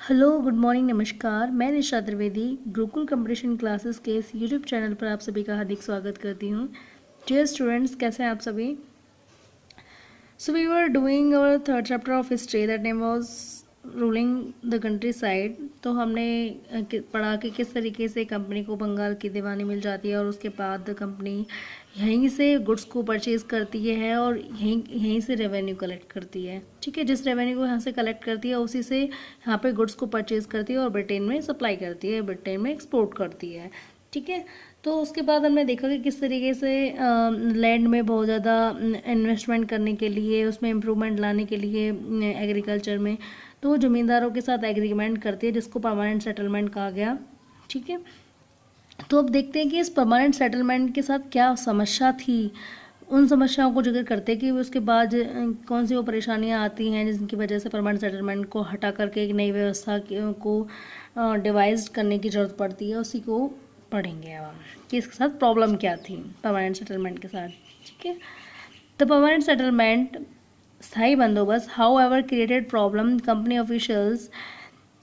Hello, good morning, नमस्कार। मैं निशा Trivedi Gurukul competition classes के इस यूट्यूब चैनल पर आप सभी का हार्दिक स्वागत करती हूँ। डियर स्टूडेंट्स, कैसे हैं आप सभी? So we were doing our third chapter of history, that name was ruling the countryside. तो हमने पढ़ा कि किस तरीके से कंपनी को बंगाल की दीवानी मिल जाती है और उसके बाद कंपनी यहीं से गुड्स को परचेज करती है और यहीं से रेवेन्यू कलेक्ट करती है। ठीक है, जिस रेवेन्यू को यहाँ से कलेक्ट करती है उसी से यहाँ पे गुड्स को परचेज करती है और ब्रिटेन में सप्लाई करती है, ब्रिटेन में एक्सपोर्ट करती है। ठीक है, तो उसके बाद हमने देखा कि किस तरीके से लैंड में बहुत ज़्यादा इन्वेस्टमेंट करने के लिए, उसमें इम्प्रूवमेंट लाने के लिए एग्रीकल्चर में, तो वो ज़मींदारों के साथ एग्रीमेंट करती है जिसको परमानेंट सेटलमेंट कहा गया। ठीक है, तो अब देखते हैं कि इस परमानेंट सेटलमेंट के साथ क्या समस्या थी। उन समस्याओं को जिक्र करते हैं कि उसके बाद कौन सी वो परेशानियां आती हैं जिनकी वजह से परमानेंट सेटलमेंट को हटा करके एक नई व्यवस्था को डिवाइज करने की ज़रूरत पड़ती है। उसी को पढ़ेंगे अब हम कि इसके साथ प्रॉब्लम क्या थी परमानेंट सेटलमेंट के साथ। ठीक है, द परमानेंट सेटलमेंट स्थायी बंदोबस्त how ever created problem company officials.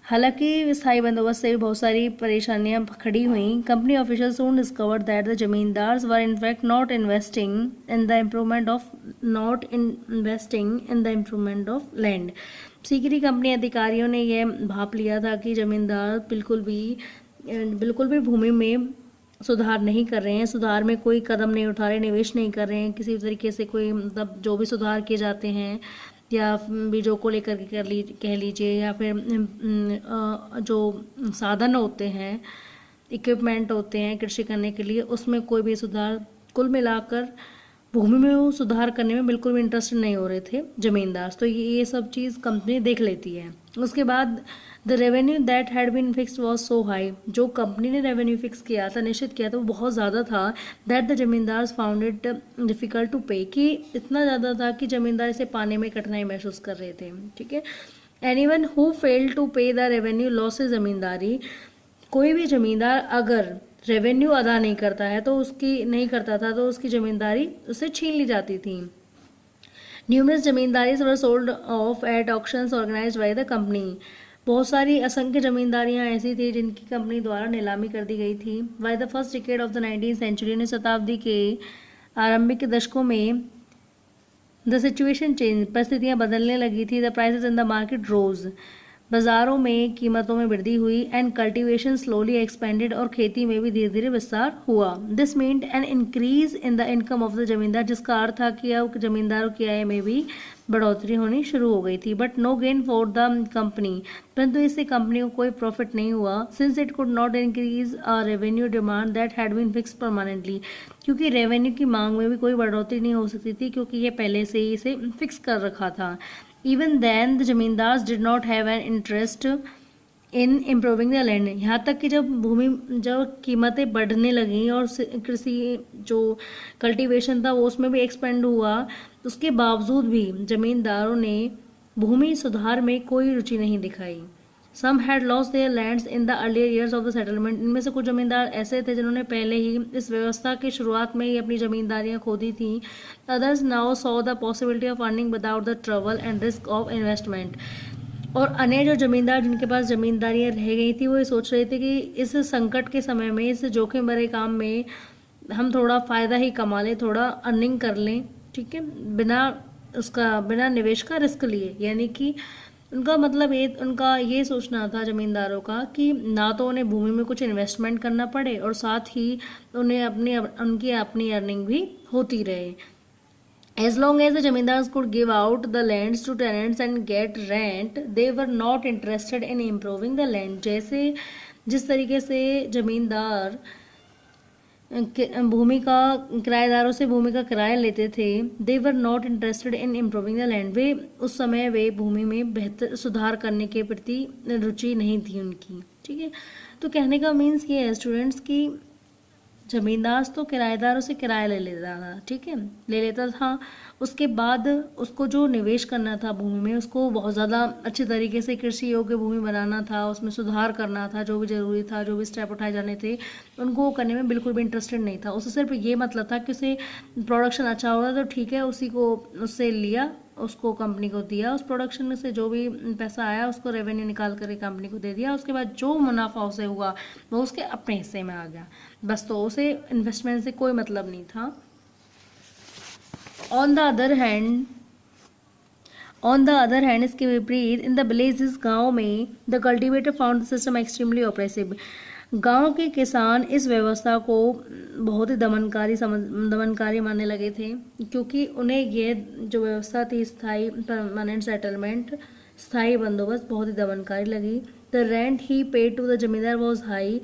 हालांकि स्थायी बंदोबस्त से भी बहुत सारी परेशानियां खड़ी हुई। Company officials soon discovered that the zamindars were in fact not investing in the improvement of land। Sikri company अधिकारियों ने यह भाप लिया था कि जमींदार बिल्कुल भी भूमि में सुधार नहीं कर रहे हैं, सुधार में कोई कदम नहीं उठा रहे, निवेश नहीं कर रहे हैं किसी तरीके से। कोई मतलब जो भी सुधार किए जाते हैं या बीजों को लेकर के कह लीजिए, या फिर जो साधन होते हैं, इक्विपमेंट होते हैं कृषि करने के लिए, उसमें कोई भी सुधार, कुल मिलाकर भूमि में वो सुधार करने में बिल्कुल भी इंटरेस्टेड नहीं हो रहे थे जमींदार। तो ये सब चीज़ कंपनी देख लेती है। उसके बाद the revenue that had been fixed was so high. जो कंपनी ने रेवेन्यू फिक्स किया था, निश्चित किया था, वो बहुत ज़्यादा था। That the zamindars found it difficult to pay, कि इतना ज़्यादा था कि जमींदार इसे पाने में कठिनाई महसूस कर रहे थे। ठीक है, anyone who failed to pay the revenue loss जमींदारी। कोई भी जमींदार अगर रेवेन्यू अदा नहीं करता है तो उसकी जमींदारी उससे छीन ली जाती थी। Numerous zamindaris were sold off at auctions organised by the company. बहुत सारी असंख्य जमींदारियां ऐसी थी जिनकी कंपनी द्वारा नीलामी कर दी गई थी। By the first decade of the 19th century, ने शताब्दी के आरंभिक के दशकों में द सिचुएशन चेंज, परिस्थितियां बदलने लगी थी। The prices in the market rose, बाजारों में कीमतों में वृद्धि हुई। एंड कल्टीवेशन स्लोली एक्सपेंडेड, और खेती में भी धीरे धीरे विस्तार हुआ। This meant an increase in the income of the जमींदार, जिसका अर्थ था कि अब जमींदारों की आय में भी बढ़ोतरी होनी शुरू हो गई थी। But no gain for the company, परंतु इससे कंपनी को कोई प्रॉफिट नहीं हुआ। Since it could not increase a revenue demand that had been fixed permanently, क्योंकि रेवेन्यू की मांग में भी कोई बढ़ोतरी नहीं हो सकती थी क्योंकि ये पहले से ही इसे फिक्स कर रखा था। Even then, the zamindars did not have an interest in improving the land। यहाँ तक कि जब कीमतें बढ़ने लगीं और कृषि जो कल्टीवेशन था वो उसमें भी एक्सपेंड हुआ, उसके बावजूद भी जमींदारों ने भूमि सुधार में कोई रुचि नहीं दिखाई। Some had lost their lands in the earlier years of the settlement. इनमें से कुछ जमींदार ऐसे थे जिन्होंने पहले ही इस व्यवस्था की शुरुआत में ही अपनी जमींदारियां खो दी थी। Others now saw the possibility of earning without the trouble and risk of investment. और अन्य जो जमींदार जिनके पास जमींदारियां रह गई थी वो ये सोच रहे थे कि इस संकट के समय में, इस जोखिम भरे काम में हम थोड़ा फ़ायदा ही कमा लें, थोड़ा अर्निंग कर लें। ठीक है, बिना निवेश का रिस्क लिए। यानी कि उनका ये सोचना था जमींदारों का कि ना तो उन्हें भूमि में कुछ इन्वेस्टमेंट करना पड़े और साथ ही उन्हें उनकी अपनी अर्निंग भी होती रहे। As long as the zamindars could give out the lands to tenants and get rent, they were not interested in improving the land। जिस तरीके से जमींदार किराएदारों से भूमि का किराया लेते थे, they were not interested in improving the land. उस समय वे भूमि में बेहतर सुधार करने के प्रति रुचि नहीं थी उनकी। ठीक है, तो कहने का मीन्स ये है स्टूडेंट्स कि जमींदार तो किराएदारों से किराया ले लेता था। ठीक है, ले लेता था। उसके बाद उसको जो निवेश करना था भूमि में, उसको बहुत ज़्यादा अच्छे तरीके से कृषि योग्य भूमि बनाना था, उसमें सुधार करना था, जो भी ज़रूरी था, जो भी स्टेप उठाए जाने थे, उनको करने में बिल्कुल भी इंटरेस्टेड नहीं था। उससे सिर्फ ये मतलब था कि उसे प्रोडक्शन अच्छा होगा तो ठीक है, उससे लिया उसको कंपनी को दिया, उस प्रोडक्शन से जो भी पैसा आया उसको रेवेन्यू निकाल करके कंपनी को दे दिया, उसके बाद जो मुनाफा उसे हुआ वो उसके अपने हिस्से में आ गया बस, तो उसे इन्वेस्टमेंट से कोई मतलब नहीं था। ऑन द अदर हैंड इसके विपरीत इन द विलेजेस, गाँव में the cultivator found the system extremely oppressive, गांव के किसान इस व्यवस्था को बहुत ही दमनकारी मानने लगे थे, क्योंकि उन्हें ये जो व्यवस्था थी स्थायी परमानेंट सेटलमेंट, स्थायी बंदोबस्त बहुत ही दमनकारी लगी। The rent he paid to the zamindar was high,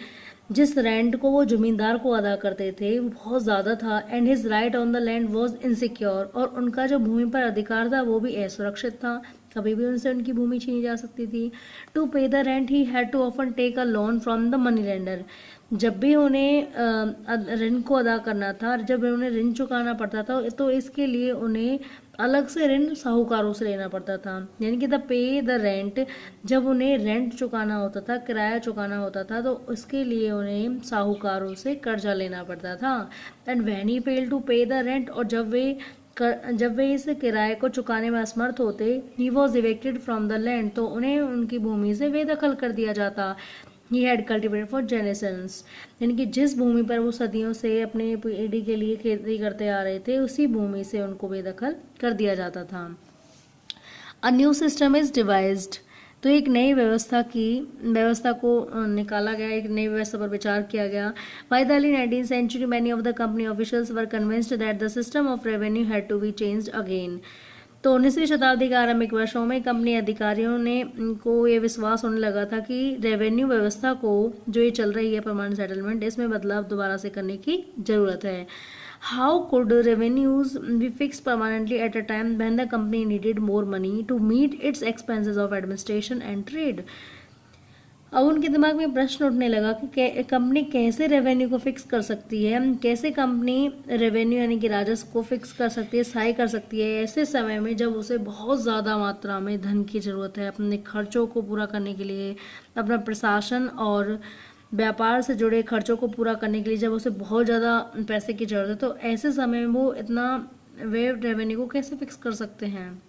जिस रेंट को वो जमींदार को अदा करते थे वो बहुत ज़्यादा था। And his right on the land was insecure, और उनका जो भूमि पर अधिकार था वो भी असुरक्षित था, कभी भी उनसे उनकी भूमि छीनी जा सकती थी। To pay the rent he had to often take a loan from the money lender, जब भी उन्हें ऋण को अदा करना था, जब उन्हें ऋण चुकाना पड़ता था तो इसके लिए उन्हें अलग से ऋण साहूकारों से लेना पड़ता था। यानी कि द पे द रेंट, जब उन्हें रेंट चुकाना होता था, किराया चुकाना होता था, तो उसके लिए उन्हें साहूकारों से कर्जा लेना पड़ता था। And when he fail to pay the rent, और जब वे इस किराए को चुकाने में असमर्थ होते, he was evicted from the land, तो उन्हें उनकी भूमि से बेदखल कर दिया जाता। He had cultivated for generations, यानी कि जिस भूमि पर वो सदियों से अपने पीढ़ी के लिए खेती करते आ रहे थे, उसी भूमि से उनको बेदखल कर दिया जाता था। A new system is devised, तो एक नई व्यवस्था को निकाला गया, एक नई व्यवस्था पर विचार किया गया। By the early 19th century many of the company officials were convinced that the system of revenue had to be changed again, तो 19वीं शताब्दी के आरंभिक वर्षों में कंपनी अधिकारियों ने को ये विश्वास होने लगा था कि रेवेन्यू व्यवस्था को जो ये चल रही है परमानेंट सेटलमेंट, इसमें बदलाव दोबारा से करने की जरूरत है। How could revenues be fix permanently at a time when the company needed more money to meet its expenses of administration and trade. अब उनके दिमाग में प्रश्न उठने लगा कि कंपनी कैसे रेवेन्यू को फिक्स कर सकती है, कैसे कंपनी रेवेन्यू यानी कि राजस्व को फिक्स कर सकती है, स्थायी कर सकती है ऐसे समय में जब उसे बहुत ज़्यादा मात्रा में धन की ज़रूरत है अपने खर्चों को पूरा करने के लिए, अपना प्रशासन और व्यापार से जुड़े खर्चों को पूरा करने के लिए जब उसे बहुत ज़्यादा पैसे की ज़रूरत है, तो ऐसे समय में वो इतना वे रेवेन्यू को कैसे फिक्स कर सकते हैं।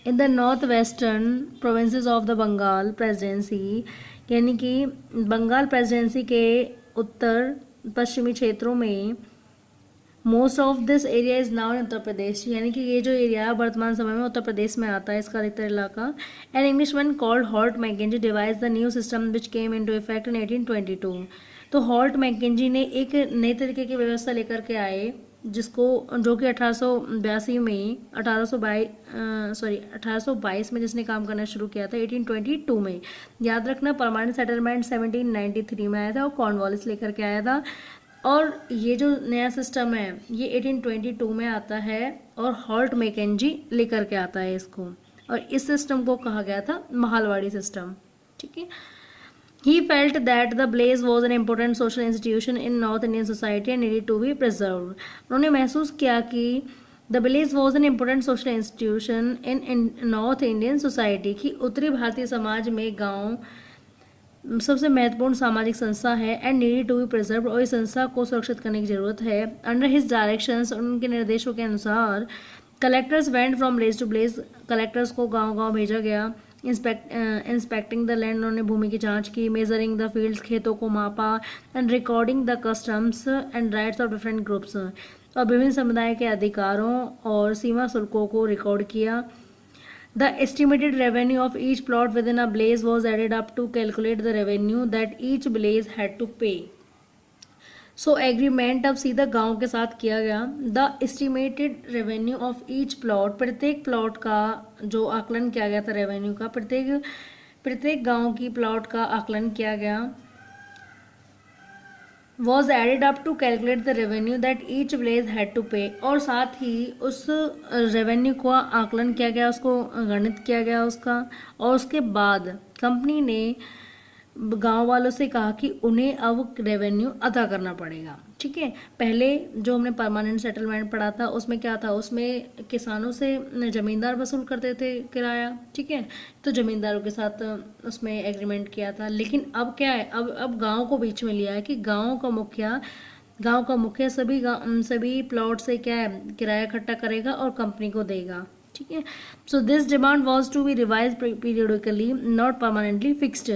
In the north western provinces of the Bengal presidency, यानी कि बंगाल प्रेसिडेंसी के उत्तर पश्चिमी क्षेत्रों में, most of this area is now in Uttar Pradesh, यानी कि ये जो एरिया वर्तमान समय में उत्तर प्रदेश में आता है, इसका अधिकतर इलाका। An Englishman called Holt Mackenzie devise the new system which came into effect in 1822, तो हॉल्ट मैकेंजी ने एक नए तरीके की व्यवस्था लेकर के आए जो कि 1822 में जिसने काम करना शुरू किया था 1822 में। याद रखना परमानेंट सेटलमेंट 1793 में आया था और कॉर्नवालिस लेकर के आया था, और ये जो नया सिस्टम है ये 1822 में आता है और हॉल्ट मैकेंजी लेकर के आता है इसको, और इस सिस्टम को कहा गया था महालवाड़ी सिस्टम। ठीक है। He felt that the blaze was an important social institution in North Indian society and needed to be preserved. उन्होंने महसूस किया कि the blaze was an important social institution in North Indian society, कि उत्तरी भारतीय समाज में गांव सबसे महत्वपूर्ण सामाजिक संस्था है and needed to be preserved, और इस संस्था को सुरक्षित करने की जरूरत है। Under his directions, उनके निर्देशों के अनुसार collectors went from village to village, collectors को गांव-गांव भेजा गया। इंस्पेक्टिंग द लैंड, उन्होंने भूमि की जांच की। मेजरिंग द फील्ड्स, खेतों को मापा। And recording the customs and rights of different groups, और विभिन्न समुदाय के अधिकारों और सीमा शुल्कों को रिकॉर्ड किया। The estimated revenue of each plot within a village was added up to calculate the revenue that each village had to pay. So agreement अब सीधा गांव के साथ किया गया। The estimated revenue of each plot, प्रत्येक plot का जो आकलन किया गया था रेवेन्यू का, प्रत्येक गांव की प्लॉट का आकलन किया गया। Was added up to calculate the revenue that each village had to pay, और साथ ही उस रेवेन्यू का आकलन किया गया, उसको गणित किया गया उसका, और उसके बाद कंपनी ने गांव वालों से कहा कि उन्हें अब रेवेन्यू अदा करना पड़ेगा। ठीक है। पहले जो हमने परमानेंट सेटलमेंट पढ़ा था उसमें क्या था, उसमें किसानों से ज़मींदार वसूल करते थे किराया। ठीक है। तो ज़मींदारों के साथ उसमें एग्रीमेंट किया था, लेकिन अब क्या है, अब गांव को बीच में लिया है कि गांव का मुखिया गांव का मुखिया सभी प्लॉट से क्या है, किराया इकट्ठा करेगा और कंपनी को देगा। ठीक है। So this demand was to be revise periodically, not permanently fixed.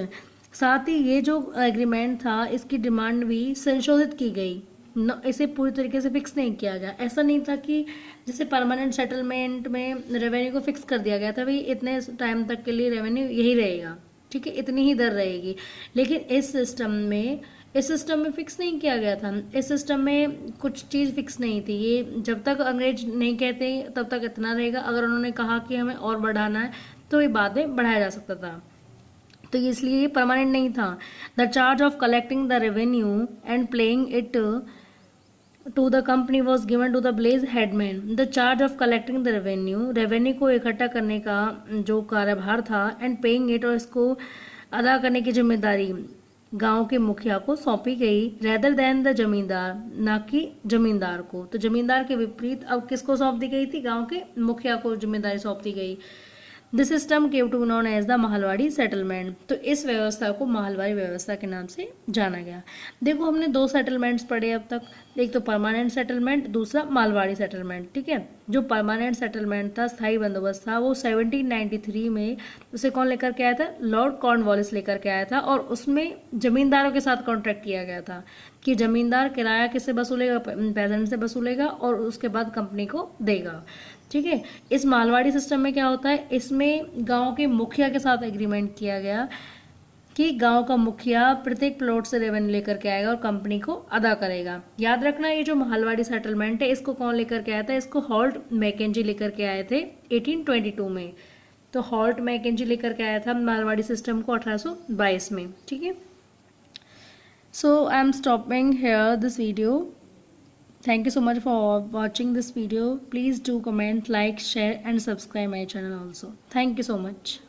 साथ ही ये जो एग्रीमेंट था इसकी डिमांड भी संशोधित की गई, इसे पूरी तरीके से फिक्स नहीं किया गया। ऐसा नहीं था कि जैसे परमानेंट सेटलमेंट में रेवेन्यू को फिक्स कर दिया गया था, भाई इतने टाइम तक के लिए रेवेन्यू यही रहेगा, ठीक है, इतनी ही दर रहेगी। लेकिन इस सिस्टम में फिक्स नहीं किया गया था। इस सिस्टम में कुछ चीज़ फिक्स नहीं थी। ये जब तक अंग्रेज नहीं कहते तब तक इतना रहेगा, अगर उन्होंने कहा कि हमें और बढ़ाना है तो ये बाद में बढ़ाया जा सकता था, तो इसलिए ये परमानेंट नहीं था। The charge of collecting the revenue and playing it to the company was given to the village headman. The charge of collecting the revenue को इकट्ठा करने का जो कार्यभार था, एंड पेइंग इट, और इसको अदा करने की जिम्मेदारी गांव के मुखिया को सौंपी गई, रेदर देन द जमींदार, ना कि जमींदार को। तो जमींदार के विपरीत अब किसको सौंप दी गई थी, गांव के मुखिया को जिम्मेदारी सौंप दी गई। This system came to known as the Mahalwari settlement. तो इस व्यवस्था को माहलवाड़ी व्यवस्था के नाम से जाना गया। देखो हमने दो सेटलमेंट्स पढ़े अब तक, एक तो परमानेंट सेटलमेंट, दूसरा माहलवाड़ी सेटलमेंट। ठीक है। जो परमानेंट सेटलमेंट था, स्थायी बंदोबस्त था, वो 1793 में उसे कौन लेकर के आया था, लॉर्ड कॉर्नवालिस लेकर के आया था, और उसमें जमींदारों के साथ कॉन्ट्रैक्ट किया गया था कि जमींदार किराया किससे वसूलेगा, पेजेंट से वसूलेगा और उसके बाद कंपनी को देगा। ठीक है। इस मालवाड़ी सिस्टम में क्या होता है, इसमें गांव के मुखिया के साथ एग्रीमेंट किया गया कि गांव का मुखिया प्रत्येक प्लॉट से रेवेन्यू लेकर के आएगा और कंपनी को अदा करेगा। याद रखना, ये जो मालवाड़ी सेटलमेंट है इसको कौन लेकर के आया था, इसको हॉल्ट मैकेंजी लेकर के आए थे 1822 में। तो हॉल्ट मैकेंजी लेकर के आया था मालवाड़ी सिस्टम को 1822 में। ठीक है। So I am stopping here this video. Thank you so much for watching this video. Please do comment, like, share and subscribe my channel also. Thank you so much.